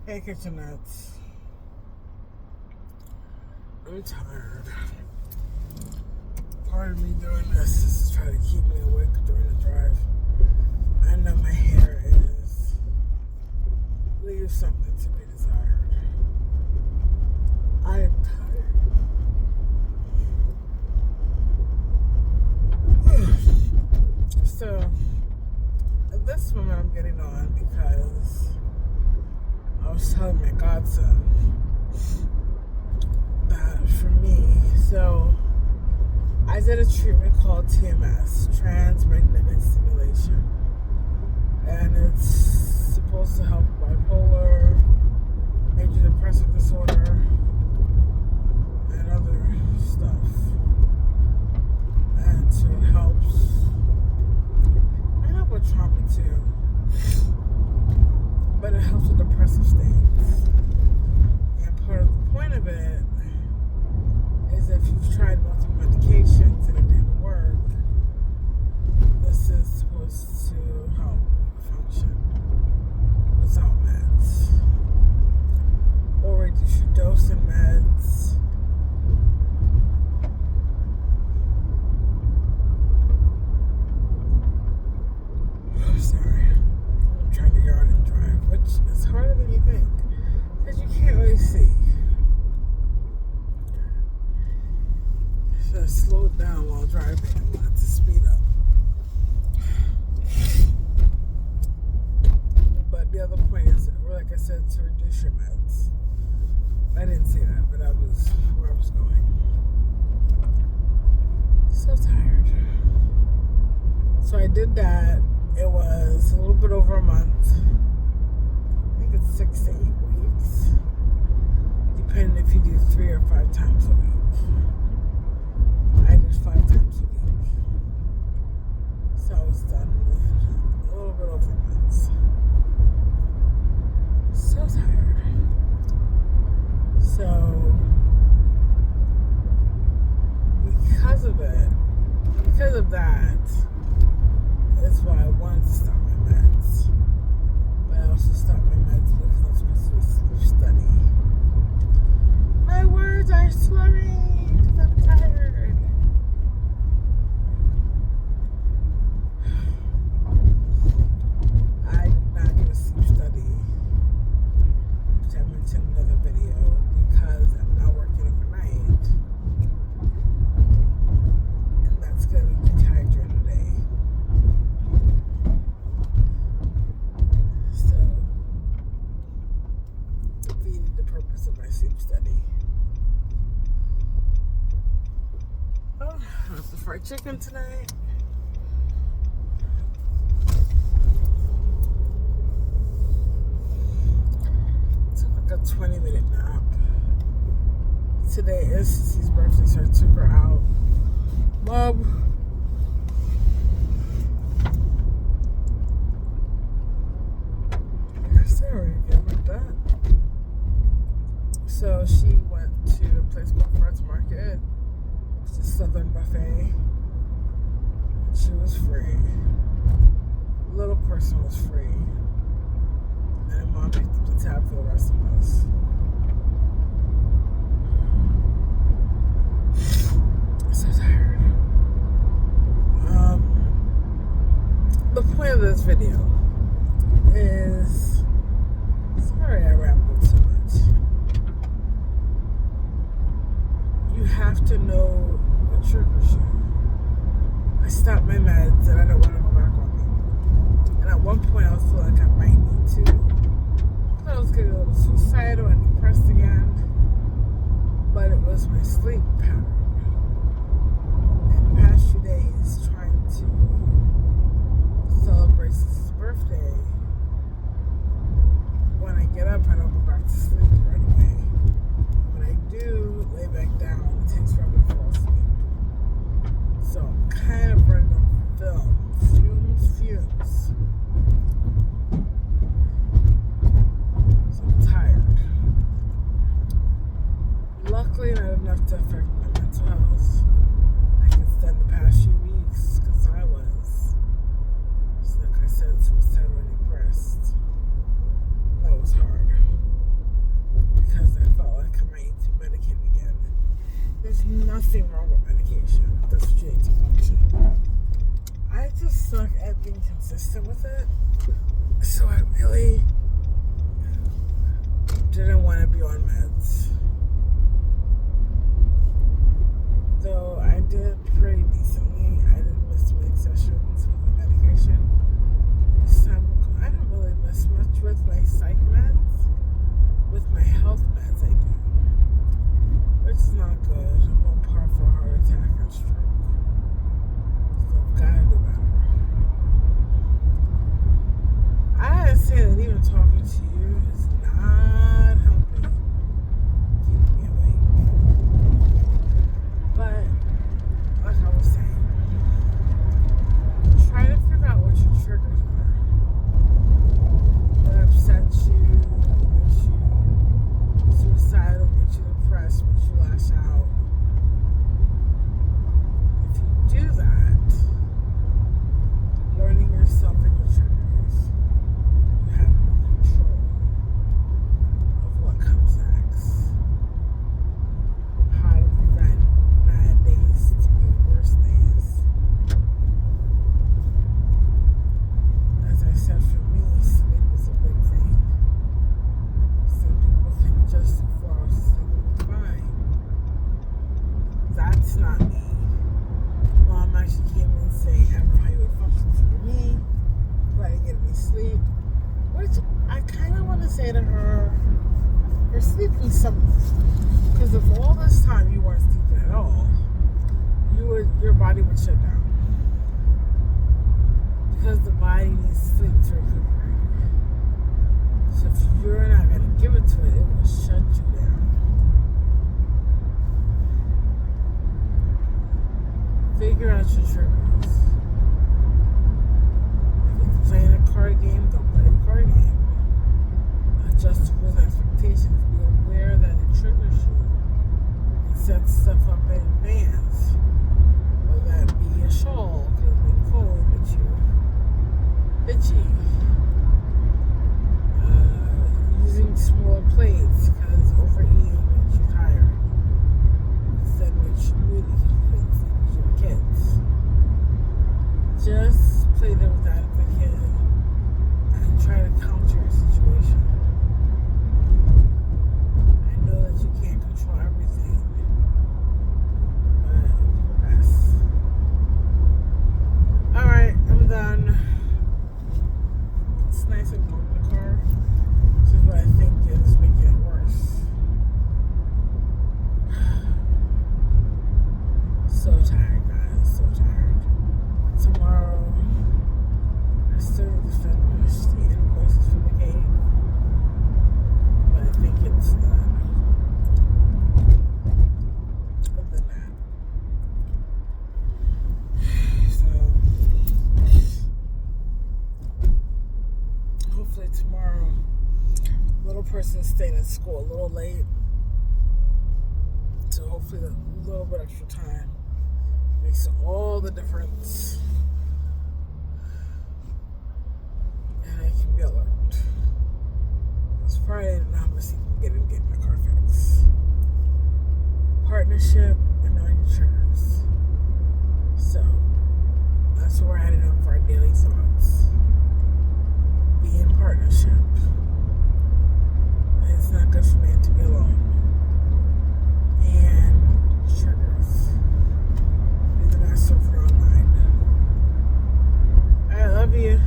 Hey, kitchenettes. I'm tired. Part of me doing this is to try to keep me awake during the drive. I know my hair leaves something to be desired. I am tired. So, at this moment, I'm getting on because I was telling my godson that for me, so I did a treatment called TMS, Transmagnetic Stimulation, and it's supposed to help bipolar, major depressive disorder, and other stuff. And so it helps. I help with trauma too, but it helps with depressive states. And part of the point of it is if you've tried multiple medications and it didn't work, this is supposed to help function without meds. Or reduce your dose in meds. Sorry. I'm trying to yard and drive, which is harder than you think. Because you can't really see. Should have slowed down while driving and wanted to speed up. But the other point is, like I said, to reduce your meds. I didn't say that, but that was where I was going. So tired. So I did that. It was a little bit over a month. I think it's 6 to 8 weeks. Depending if you do 3 or 5 times a week. I did 5 times a week. So I was done with a little bit over a month. So tired. So, because of that, that's why I wanted to stop my meds. But I also stopped my meds because I'm supposed to study. My words are slurring because I'm tired. I did not get a sleep study, which I mentioned in another video, because I'm not working overnight. And that's going to be tired during the day. So, defeated the purpose of my sleep study. Oh, I have the fried chicken tonight. Took like a 20-minute nap. Today is Sissy's birthday, so I took her out. Mom. Sorry again with that. So she went to a place called Fred's Market. It's a Southern buffet. She was free. Little person was free. And Mom picked up the tab for the rest of us. So tired. The point of this video is, sorry I rambled so much. You have to know what triggers you. I stopped my meds and I don't want to go back on them. And at one point I was feeling like I might need to. I was getting a little suicidal and depressed again. But it was my sleep pattern. And the past few days trying to celebrate his birthday, when I get up I don't go back to sleep right away. When I do lay back down, it takes forever to fall asleep. So I'm kind of running on film. Fumes. So I'm tired. Luckily not enough to affect my mental health. I can stand the past few weeks because I was, like I said, suicidal and depressed. nothing wrong with medication. That's what you need to function. I just suck at being consistent with it. So I really didn't want to be on meds. Though I did pretty decently. I didn't miss many sessions with the medication. This time, I don't really miss much with my psych meds. With my health meds, I do. Which is not good. I'm on par for a heart attack and stroke. So I've got to do better. I gotta say that even talking to you is not helping keep me awake. But, like I was saying, try to figure out what your triggers are. What upsets you, what makes you suicidal, makes you depressed, makes you lash out. If you do that, learning yourself and your triggers, you have control of what comes next. How to prevent bad days to be worse days. As I said, for me, sleep is a big thing. Some people think just 4 hours of sleep will be fine. That's not me. Mom actually came in saying, I don't know how you would function for me. Try to get me sleep. Which I kind of want to say to her, you're sleeping something. Because if all this time you weren't sleeping at all, your body would shut down. Because the body needs sleep to recuperate. So if you're not going to give it to it, it will shut you down. Figure out your triggers. If it's playing a card game, don't play a card game. Adjust those expectations. Be aware that it triggers you. And set stuff up in advance. Whether that be a shawl, because it's cold, but you itchy. Using smaller plates, because overeating makes you tired. Instead makes you moody because you couldn't sleep with your kids. Just play them with that as a kid and try to counter your situation. I know that you can't control everything, but do your best. Alright, I'm done. It's nice and warm in the car, which is what I think is making it worse. So tired, guys, so tired. Tomorrow, I still need to finish the invoices for the game, but I think it's done. Other than that, so hopefully tomorrow, little person's staying at school a little late, so hopefully a little bit extra time makes all the difference, and I can be alert. It's Friday and I'm getting my car fixed. Partnership and knowing your triggers. So that's where we're adding up for our daily thoughts. Be in partnership. And it's not good for man to be alone. And triggers. Be the master of your own mind. I love you.